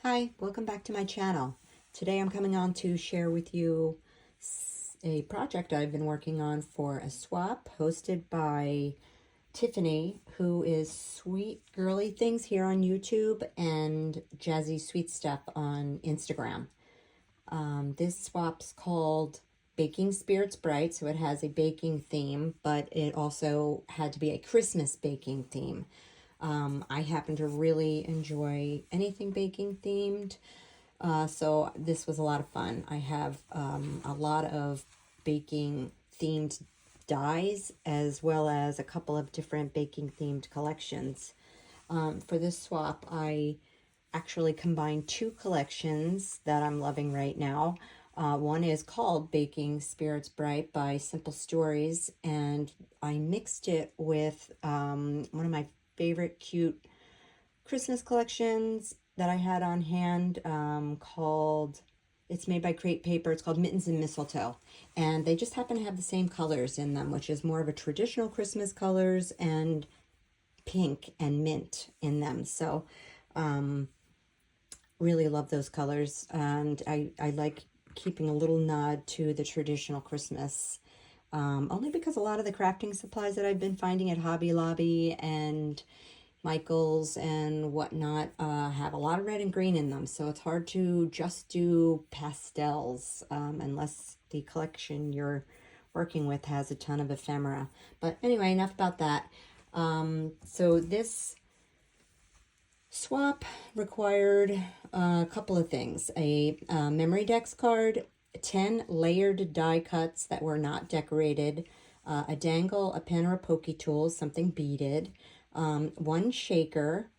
Hi, welcome back to my channel. Today I'm coming on to share with you a project I've been working on for a swap hosted by Tiffany, who is Sweet Girly Things here on YouTube and Jazzy Sweet Stuff on Instagram. This swap's called Baking Spirits Bright, so it has a baking theme, but it also had to be a Christmas baking theme. I happen to really enjoy anything baking themed, so this was a lot of fun. I have a lot of baking themed dies as well as a couple of different baking themed collections. For this swap, I actually combined two collections that I'm loving right now. One is called Baking Spirits Bright by Simple Stories, and I mixed it with one of my favorite cute Christmas collections that I had on hand it's made by Crate Paper. It's called Mittens and Mistletoe, and they just happen to have the same colors in them, which is more of a traditional Christmas colors and pink and mint in them. So really love those colors, and I like keeping a little nod to the traditional Christmas, only because a lot of the crafting supplies that I've been finding at Hobby Lobby and Michael's and whatnot have a lot of red and green in them, so it's hard to just do pastels unless the collection you're working with has a ton of ephemera. But anyway, enough about that. So this swap required a couple of things: a memory dex card, 10 layered die cuts that were not decorated, a dangle, a pen or a pokey tool, something beaded, one shaker,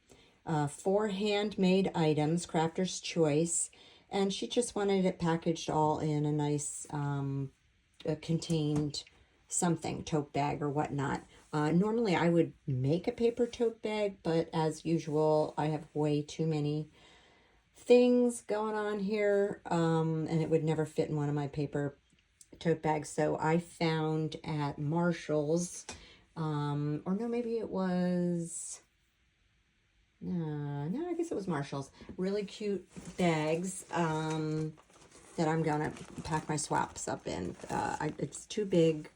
4 handmade items, crafter's choice, and she just wanted it packaged all in a nice contained something, tote bag or whatnot. Normally I would make a paper tote bag, but as usual I have way too many things going on here, and it would never fit in one of my paper tote bags. So I found at Marshall's, or no, maybe it was, no, I guess it was Marshall's, really cute bags that I'm gonna pack my swaps up in. It's too big.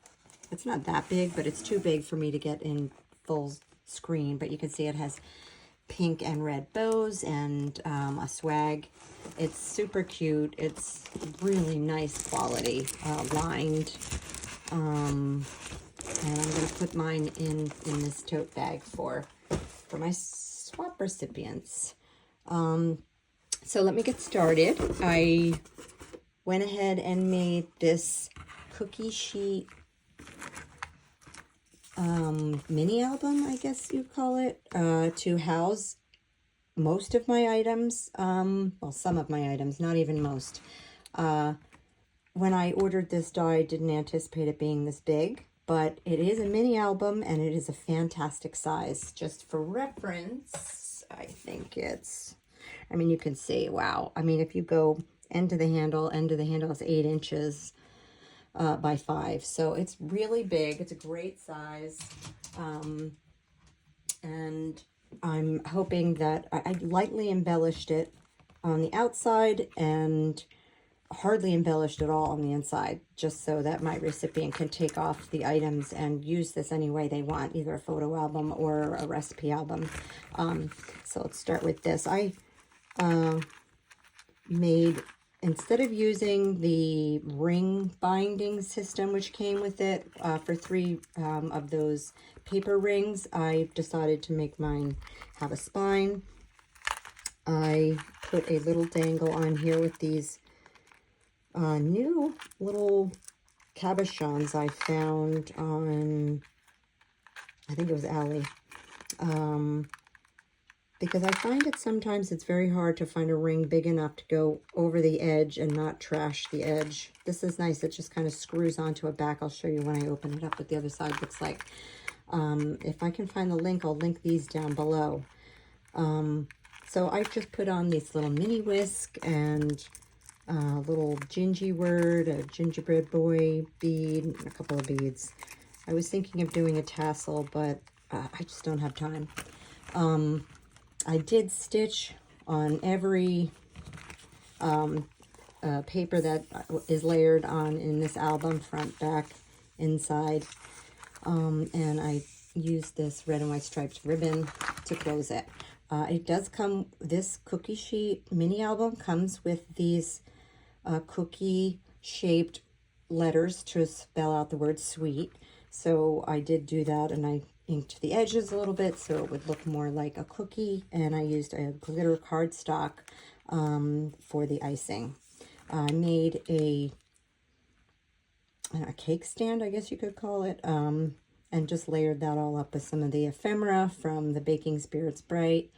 It's not that big, but it's too big for me to get in full screen. But you can see it has pink and red bows and a swag. It's super cute. It's really nice quality, lined. And I'm going to put mine in this tote bag for my swap recipients. So let me get started. I went ahead and made this cookie sheet mini album, I guess you'd call it, to house most of my items. Well, some of my items, not even most. When I ordered this die, I didn't anticipate it being this big, but it is a mini album and it is a fantastic size. Just for reference, I think it's, I mean, you can see, wow. I mean, if you go end of the handle is 8 inches by 5. So it's really big. It's a great size. And I'm hoping that I lightly embellished it on the outside and hardly embellished at all on the inside, just so that my recipient can take off the items and use this any way they want, either a photo album or a recipe album. So let's start with this. I made, instead of using the ring binding system which came with it for 3 of those paper rings, I decided to make mine have a spine. I put a little dangle on here with these new little cabochons I found on, I think it was Ally. Because I find it sometimes it's very hard to find a ring big enough to go over the edge and not trash the edge. This is nice. It just kind of screws onto a back. I'll show you when I open it up what the other side looks like. If I can find the link, I'll link these down below. So I just put on this little mini whisk and a little gingy word, a gingerbread boy bead, and a couple of beads. I was thinking of doing a tassel, but I just don't have time. I did stitch on every paper that is layered on in this album, front, back, inside. And I used this red and white striped ribbon to close it. It does come, this cookie sheet mini album comes with these cookie shaped letters to spell out the word sweet. So I did do that, and I inked the edges a little bit so it would look more like a cookie, and I used a glitter cardstock for the icing. I made a cake stand, I guess you could call it, and just layered that all up with some of the ephemera from the Baking Spirits Bright,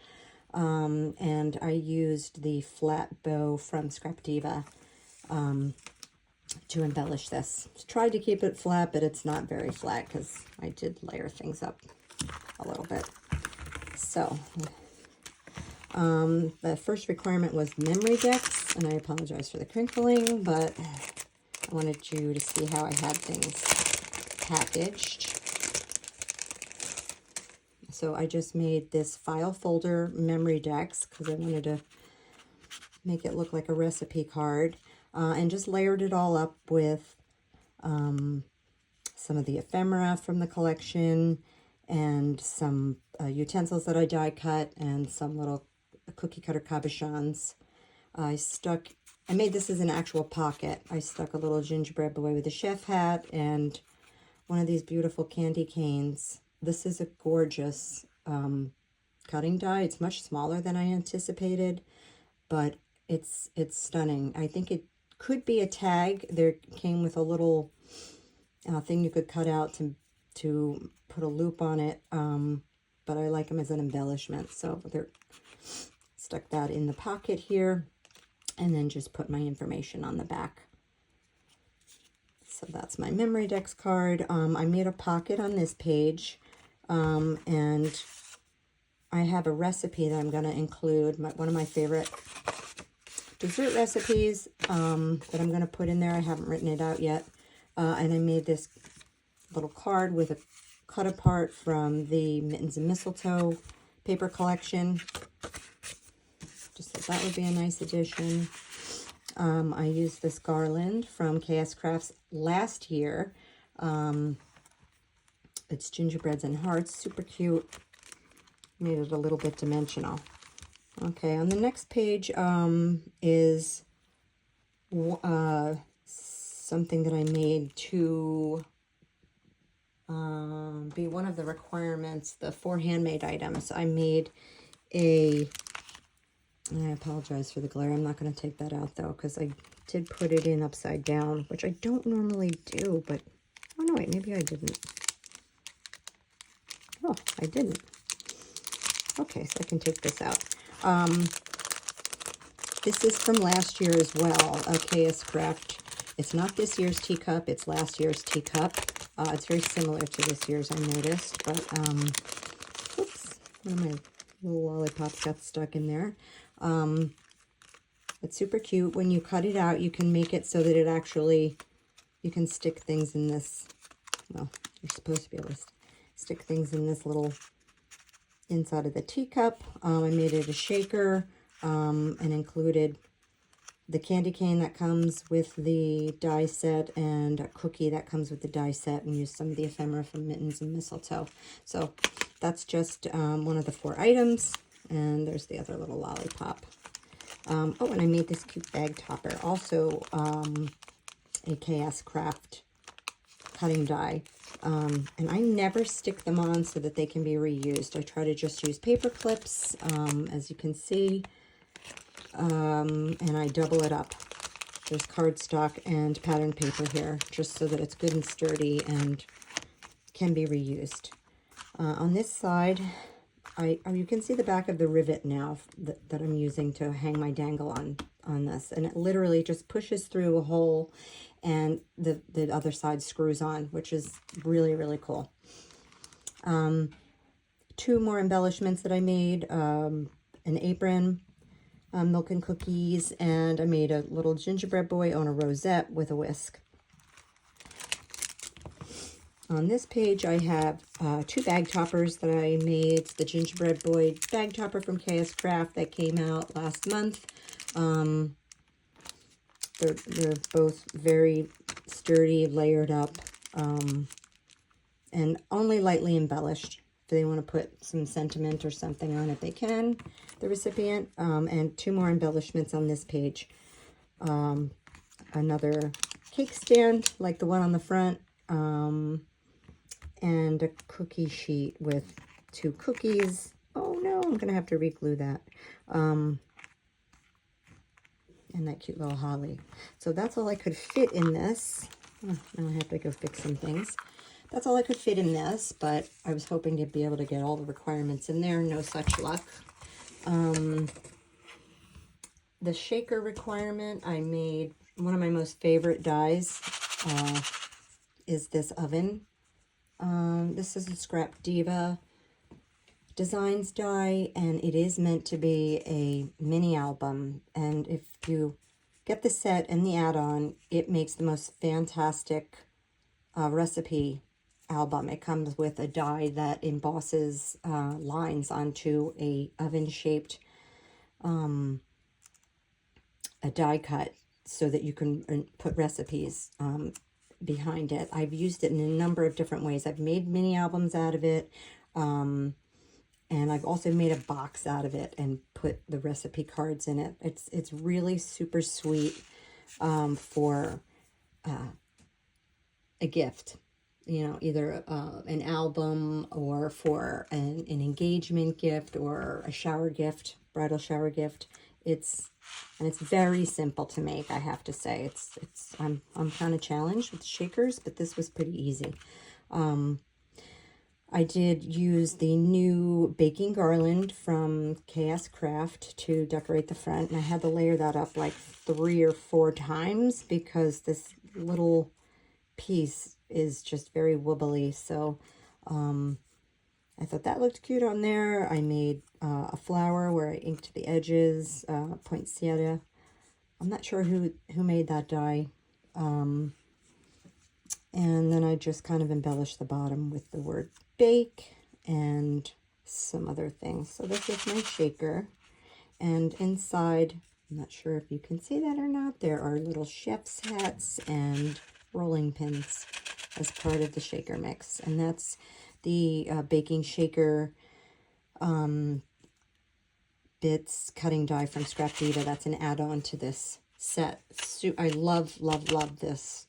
and I used the flat bow from Scrap Diva to embellish this. Tried to keep it flat, but it's not very flat because I did layer things up a little bit. So the first requirement was memory decks, and I apologize for the crinkling, but I wanted you to see how I had things packaged. So I just made this file folder memory decks because I wanted to make it look like a recipe card, and just layered it all up with some of the ephemera from the collection and some utensils that I die cut and some little cookie cutter cabochons. I made this as an actual pocket. I stuck a little gingerbread boy with a chef hat and one of these beautiful candy canes. This is a gorgeous cutting die. It's much smaller than I anticipated, but it's stunning. I think it could be a tag. There came with a little thing you could cut out to put a loop on it, but I like them as an embellishment. So they're stuck that in the pocket here, and then just put my information on the back. So that's my memory decks card. I made a pocket on this page, and I have a recipe that I'm going to include, one of my favorite dessert recipes that I'm going to put in there. I haven't written it out yet. And I made this little card with a cut apart from the Mittens and Mistletoe paper collection. Just thought that would be a nice addition. I used this garland from KS Crafts last year. It's gingerbreads and hearts, super cute. Made it a little bit dimensional. Okay, on the next page is something that I made to be one of the requirements, the 4 handmade items. I made I apologize for the glare. I'm not going to take that out though, because I did put it in upside down, which I don't normally do, but, oh no, wait, maybe I didn't. Oh, I didn't. Okay, so I can take this out. This is from last year as well, KS Craft. It's not this year's teacup, it's last year's teacup. It's very similar to this year's, I noticed, but, oops, one of my little lollipops got stuck in there. It's super cute. When you cut it out, you can make it so that it actually, you can stick things in this, well, you're supposed to be able to stick things in this little inside of the teacup. I made it a shaker and included the candy cane that comes with the die set and a cookie that comes with the die set, and used some of the ephemera from Mittens and Mistletoe. So that's just one of the 4 items, and there's the other little lollipop. Oh, and I made this cute bag topper, also a KS Craft cutting die. And I never stick them on so that they can be reused. I try to just use paper clips, as you can see, and I double it up. There's cardstock and pattern paper here, just so that it's good and sturdy and can be reused. On this side, you can see the back of the rivet now that I'm using to hang my dangle on this, and it literally just pushes through a hole, and the other side screws on, which is really, really cool. 2 more embellishments that I made, an apron, milk and cookies, and I made a little gingerbread boy on a rosette with a whisk. On this page, I have 2 bag toppers that I made. It's the Gingerbread Boy bag topper from KS Craft that came out last month. They're both very sturdy, layered up, and only lightly embellished. If they want to put some sentiment or something on it, they can, the recipient. And 2 more embellishments on this page. Another cake stand like the one on the front, and a cookie sheet with 2 cookies. Oh no, I'm going to have to re-glue that. And that cute little holly. So that's all I could fit in this. Oh, now I have to go fix some things. That's all I could fit in this, but I was hoping to be able to get all the requirements in there. No such luck. The shaker requirement, I made one of my most favorite dies is this oven. This is a Scrap Diva Designs die, and it is meant to be a mini album. And if you get the set and the add-on, it makes the most fantastic recipe album. It comes with a die that embosses lines onto a oven-shaped a die cut so that you can put recipes behind it. I've used it in a number of different ways. I've made mini albums out of it, and I've also made a box out of it and put the recipe cards in it. It's really super sweet for a gift, you know, either an album or for an engagement gift or a shower gift, bridal shower gift. It's very simple to make, I have to say. I'm kind of challenged with shakers, but this was pretty easy. I did use the new baking garland from KS Craft to decorate the front, and I had to layer that up like 3 or 4 times because this little piece is just very wobbly. So I thought that looked cute on there. I made a flower where I inked the edges, poinsettia. I'm not sure who made that die. And then I just kind of embellished the bottom with the word bake and some other things. So this is my shaker. And inside, I'm not sure if you can see that or not, there are little chef's hats and rolling pins as part of the shaker mix. And that's the baking shaker bits cutting die from Scrap Diva. That's an add-on to this set. I love this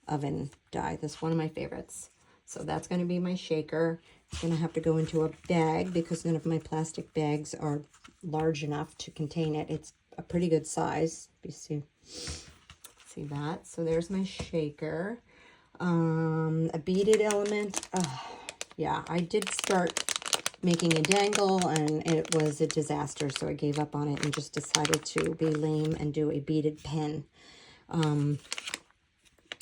oven die. That's one of my favorites. So that's going to be my shaker. It's going to have to go into a bag because none of my plastic bags are large enough to contain it. It's a pretty good size. You see that. So there's my shaker. A beaded element. Yeah, I did start making a dangle and it was a disaster, so I gave up on it and just decided to be lame and do a beaded pen.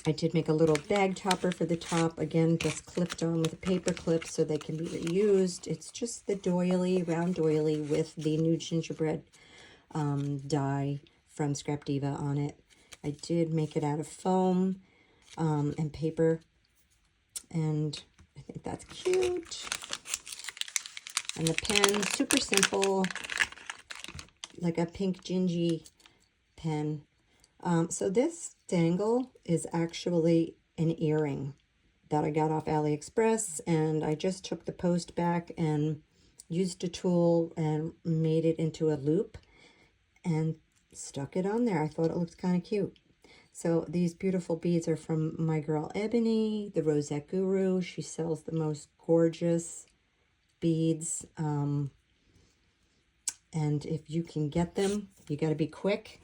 I did make a little bag topper for the top, again just clipped on with a paper clip so they can be reused. It's just the doily, round doily with the new gingerbread die from Scrap Diva on it. I did make it out of foam and paper, and I think that's cute. And the pen, super simple, like a pink gingy pen. So this dangle is actually an earring that I got off AliExpress, and I just took the post back and used a tool and made it into a loop and stuck it on there. I thought it looked kind of cute. So these beautiful beads are from my girl Ebony, the Rosette Guru. She sells the most gorgeous beads, and if you can get them, you got to be quick.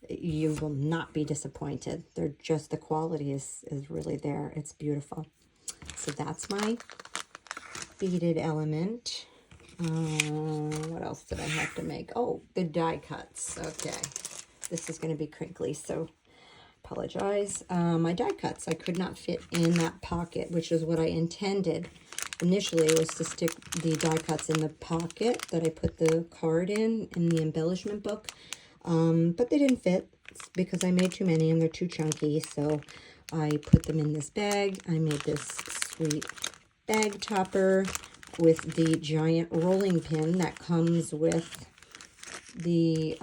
You will not be disappointed. They're just, the quality is really there. It's beautiful. So that's my beaded element. What else did I have to make? Oh, the die cuts. Okay, this is going to be crinkly, so apologize. My die cuts, I could not fit in that pocket, which is what I intended initially, was to stick the die cuts in the pocket that I put the card in the embellishment book. But they didn't fit because I made too many and they're too chunky, so I put them in this bag. I made this sweet bag topper with the giant rolling pin that comes with the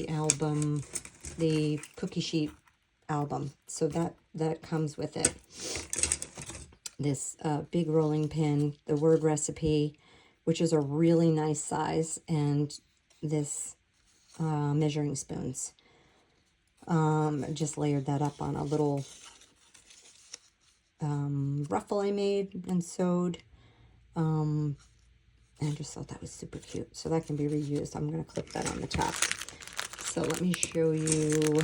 album, the cookie sheet album. So that comes with it. This big rolling pin, the word recipe, which is a really nice size, and this measuring spoons. I just layered that up on a little ruffle I made and sewed. And I just thought that was super cute. So that can be reused. I'm going to clip that on the top. So let me show you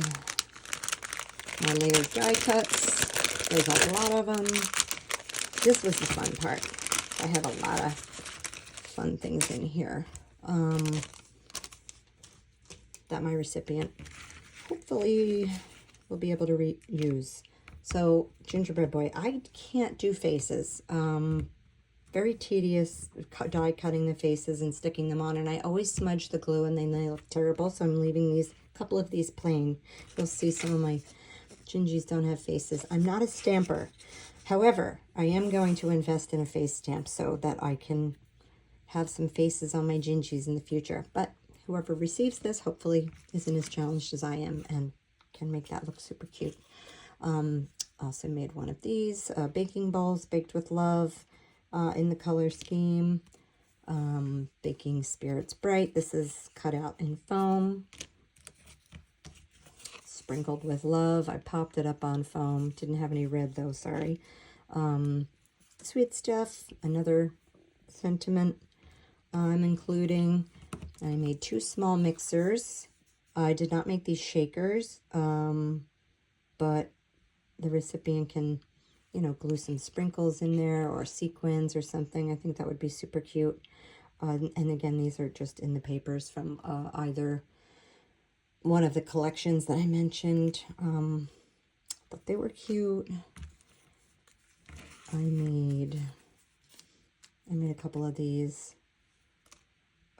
my layered die cuts. There's a lot of them. This was the fun part. I have a lot of fun things in here that my recipient hopefully will be able to reuse. So gingerbread boy, I can't do faces. Very tedious die cutting the faces and sticking them on, and I always smudge the glue and then they look terrible, so I'm leaving these couple of these plain. You'll see some of my gingies don't have faces. I'm not a stamper. However, I am going to invest in a face stamp so that I can have some faces on my gingies in the future. But whoever receives this hopefully isn't as challenged as I am and can make that look super cute. Also made one of these baking bowls, baked with love, in the color scheme. Baking Spirits Bright. This is cut out in foam, sprinkled with love. I popped it up on foam. Didn't have any red though, sorry. Sweet Stuff, another sentiment I'm including. I made 2 small mixers. I did not make these shakers, but the recipient can, you know, glue some sprinkles in there or sequins or something. I think that would be super cute. And again, these are just in the papers from either one of the collections that I mentioned. But they were cute. I made a couple of these.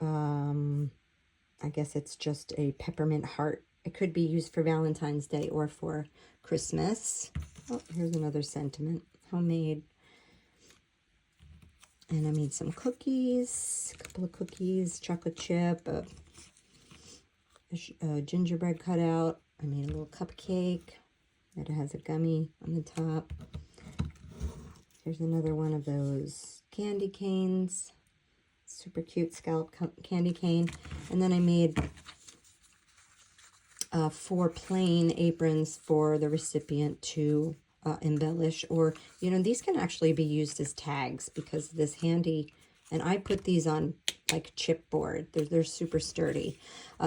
I guess it's just a peppermint heart. It could be used for Valentine's Day or for Christmas. Oh, here's another sentiment. Homemade. And I made some cookies, a couple of cookies, chocolate chip, a gingerbread cutout. I made a little cupcake that has a gummy on the top. Here's another one of those candy canes. Super cute scallop candy cane. And then I made 4 plain aprons for the recipient to embellish, or, you know, these can actually be used as tags because this handy, and I put these on like chipboard. They're super sturdy.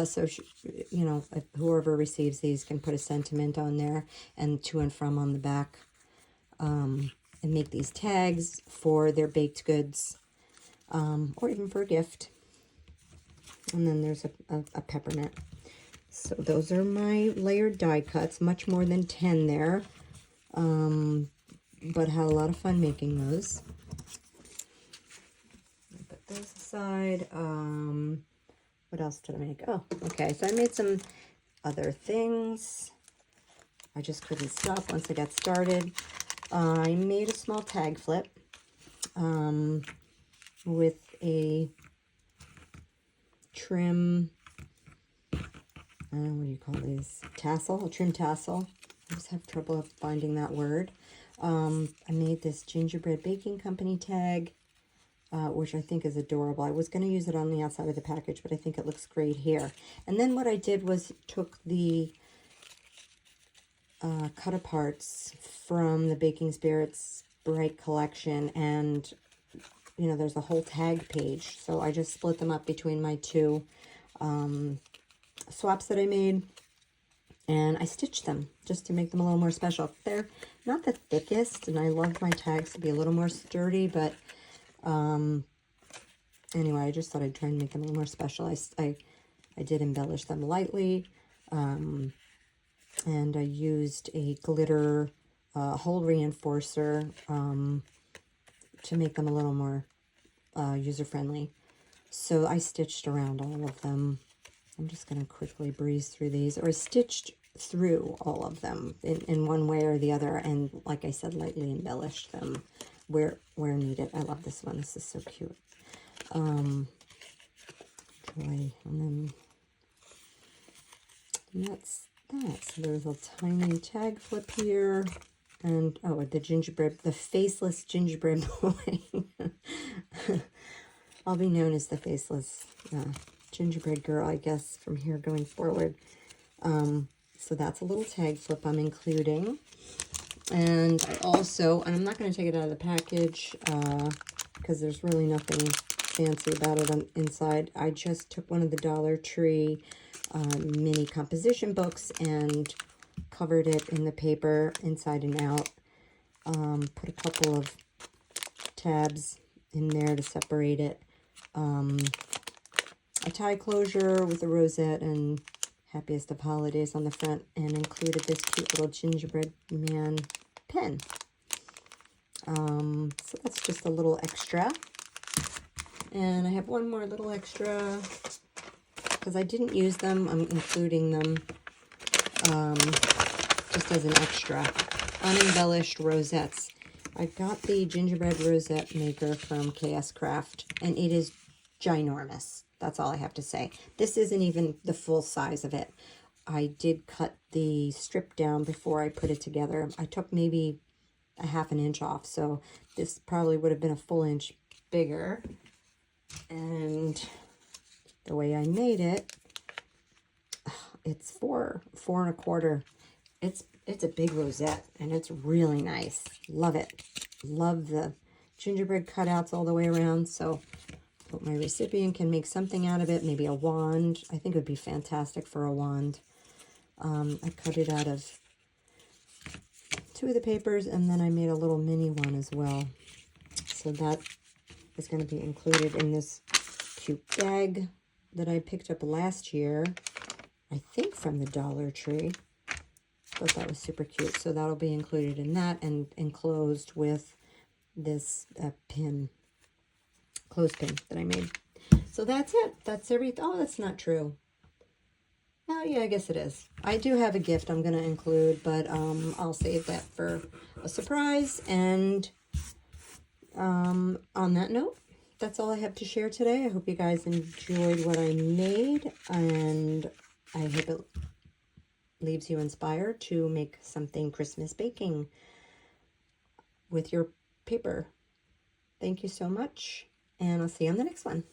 So, you know, whoever receives these can put a sentiment on there and to and from on the back, and make these tags for their baked goods, or even for a gift. And then there's a peppermint. So those are my layered die cuts, much more than 10 there, but had a lot of fun making those. Put those aside. What else did I make? Oh, okay, so I made some other things. I just couldn't stop once I got started. I made a small tag flip with a trim, I don't know, what do you call these? Tassel, a trim tassel. I just have trouble finding that word. I made this gingerbread baking company tag, which I think is adorable. I was going to use it on the outside of the package, but I think it looks great here. And then what I did was took the cut aparts from the Baking Spirits Bright collection, and, you know, there's a whole tag page. So I just split them up between my 2 swaps that I made, and I stitched them just to make them a little more special. They're not the thickest, and I love my tags to be a little more sturdy, but anyway, I just thought I'd try and make them a little more special. I did embellish them lightly, and I used a glitter hole reinforcer to make them a little more user-friendly. So I stitched around all of them. I'm just going to quickly breeze through these. Or I stitched through all of them in one way or the other, and like I said, lightly embellish them where needed. I love this one. This is so cute. Joy, and that's that. So there's a tiny tag flip here, and oh, the gingerbread, the faceless gingerbread boy. I'll be known as the faceless gingerbread girl, I guess, from here going forward. So that's a little tag flip I'm including. And I also, and I'm not going to take it out of the package because there's really nothing fancy about it inside. I just took one of the Dollar Tree mini composition books and covered it in the paper inside and out. Put a couple of tabs in there to separate it. A tie closure with a rosette and happiest of holidays on the front, and included this cute little gingerbread man pen. So that's just a little extra. And I have one more little extra because I didn't use them. I'm including them just as an extra. Unembellished rosettes. I got the gingerbread rosette maker from KS Craft, and it is ginormous. That's all I have to say. This isn't even the full size of it. I did cut the strip down before I put it together. I took maybe a ½ inch off, so this probably would have been a full inch bigger. And the way I made it, it's 4¼ It's a big rosette, and it's really nice. Love it. Love the gingerbread cutouts all the way around. So hope my recipient can make something out of it. Maybe a wand. I think it would be fantastic for a wand. I cut it out of 2 of the papers, and then I made a little mini one as well. So that is going to be included in this cute bag that I picked up last year, I think from the Dollar Tree. Thought that was super cute. So that'll be included in that, and enclosed with this clothespin that I made. So that's it. That's everything. Oh, that's not true. Oh, yeah, I guess it is. I do have a gift I'm going to include, but I'll save that for a surprise. And on that note, that's all I have to share today. I hope you guys enjoyed what I made, and I hope it leaves you inspired to make something Christmas baking with your paper. Thank you so much, and I'll see you on the next one.